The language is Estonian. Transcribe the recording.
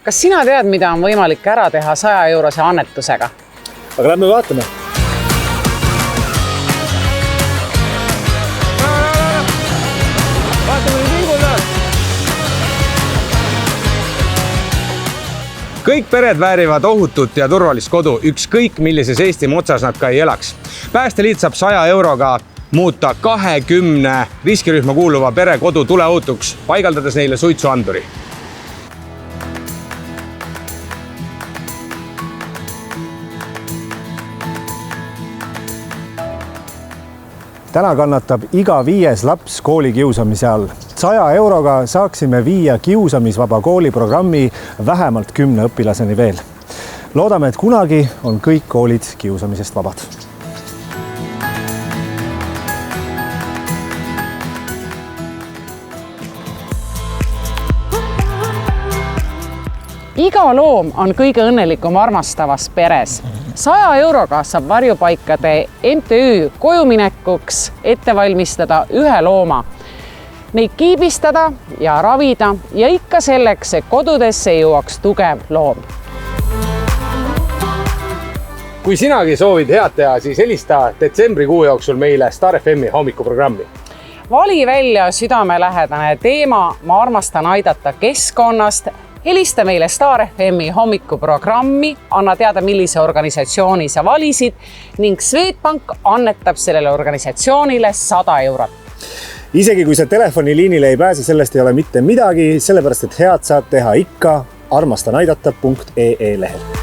Kas sina tead, mida on võimalik ära teha 100 eurose annetusega? Aga lähme vaatame. Kõik pered väärivad ohutut ja turvalist kodu, ükskõik millises Eesti otsas nad ka ei elaks. Päästeliit saab 100 euroga muuta 20 riskirühma kuuluva pere kodu tuleohutuks, paigaldades neile suitsuanduri. Täna kannatab iga 5. laps koolikiusamise all. 100 euroga saaksime viia kiusamisvaba kooliprogrammi vähemalt 10 õpilaseni veel. Loodame, et kunagi on kõik koolid kiusamisest vabad. Iga loom on kõige õnnelikum armastavas peres. 100 euroga saab varjupaikade MTÜ kojuminekuks ette valmistada ühe looma. Neid kiibistada ja ravida ja ikka selleks, et kodudesse jõuaks tugev loom. Kui sinagi soovid head teha, siis helista detsembrikuu jooksul meile Star FM-i hommikuprogrammi. Vali välja südamelähedane teema, ma armastan aidata keskkonnast. Helista meile Star FM-i hommikuprogrammi, anna teada, millise organisatsiooni sa valisid ning Swedbank annetab sellele organisatsioonile 100 eurot. Isegi kui see telefoniliinile ei pääse, sellest ei ole mitte midagi, sellepärast et head saad teha ikka armastanaidata.ee lehel.